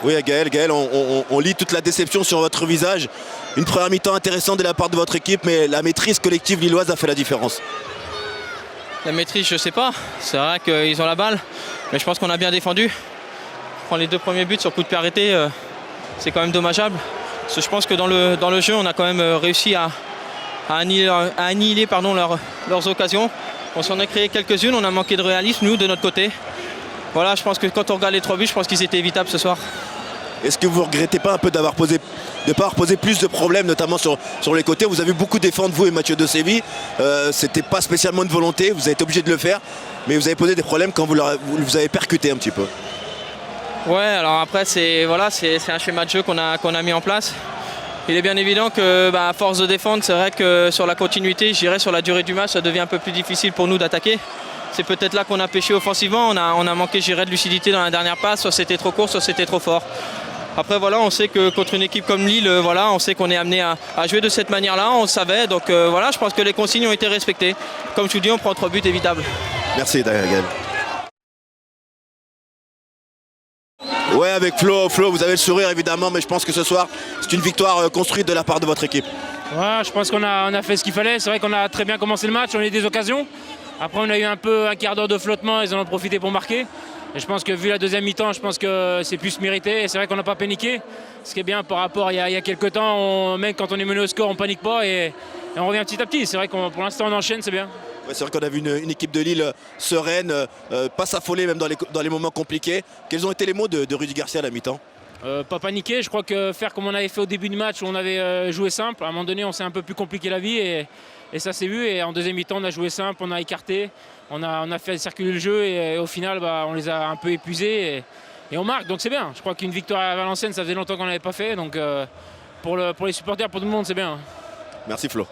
Oui, Gaël, on lit toute la déception sur votre visage. Une première mi-temps intéressante de la part de votre équipe, mais la maîtrise collective lilloise a fait la différence. La maîtrise, je sais pas. C'est vrai qu'ils ont la balle, mais je pense qu'on a bien défendu. Prendre les 2 premiers buts sur coup de pied arrêté, c'est quand même dommageable. Parce que je pense que dans le jeu, on a quand même réussi à annihiler leurs occasions. On s'en a créé quelques-unes, on a manqué de réalisme, nous, de notre côté. Voilà, je pense que quand on regarde les 3 buts, je pense qu'ils étaient évitables ce soir. Est-ce que vous ne regrettez pas un peu de ne pas avoir posé plus de problèmes, notamment sur les côtés? Vous avez beaucoup défendu, vous et Mathieu de Séville. C'était pas spécialement une volonté, vous avez été obligé de le faire, mais vous avez posé des problèmes quand vous avez percuté un petit peu. Ouais, alors après, c'est un schéma de jeu qu'on a mis en place. Il est bien évident que, à force de défendre, c'est vrai que sur la continuité, je dirais sur la durée du match, ça devient un peu plus difficile pour nous d'attaquer. C'est peut-être là qu'on a pêché offensivement, on a manqué, je dirais, de lucidité dans la dernière passe, soit c'était trop court, soit c'était trop fort. Après voilà, on sait que contre une équipe comme Lille, on sait qu'on est amené à jouer de cette manière-là, on le savait, donc voilà, je pense que les consignes ont été respectées. Comme je vous dis, on prend 3 buts évitables. Merci Gaël. Ouais, avec Flo, vous avez le sourire évidemment, mais je pense que ce soir, c'est une victoire construite de la part de votre équipe. Ouais, je pense qu'on a fait ce qu'il fallait, c'est vrai qu'on a très bien commencé le match, on a eu des occasions. Après on a eu un quart d'heure de flottement, ils en ont profité pour marquer. Et je pense que vu la deuxième mi-temps, je pense que c'est plus mérité. Et c'est vrai qu'on n'a pas paniqué. Ce qui est bien par rapport à il y a quelques temps, même quand on est mené au score, on ne panique pas et on revient petit à petit. C'est vrai que pour l'instant on enchaîne, c'est bien. Ouais, c'est vrai qu'on a vu une équipe de Lille sereine, pas s'affoler même dans les moments compliqués. Quels ont été les mots de Rudy Garcia à la mi-temps? Pas paniquer, je crois que faire comme on avait fait au début du match où on avait joué simple, à un moment donné on s'est un peu plus compliqué la vie et ça s'est vu. Et en deuxième mi-temps on a joué simple, on a écarté, on a fait circuler le jeu et au final on les a un peu épuisés et on marque, donc c'est bien. Je crois qu'une victoire à Valenciennes ça faisait longtemps qu'on n'avait pas fait, donc pour les supporters, pour tout le monde c'est bien. Merci Flo.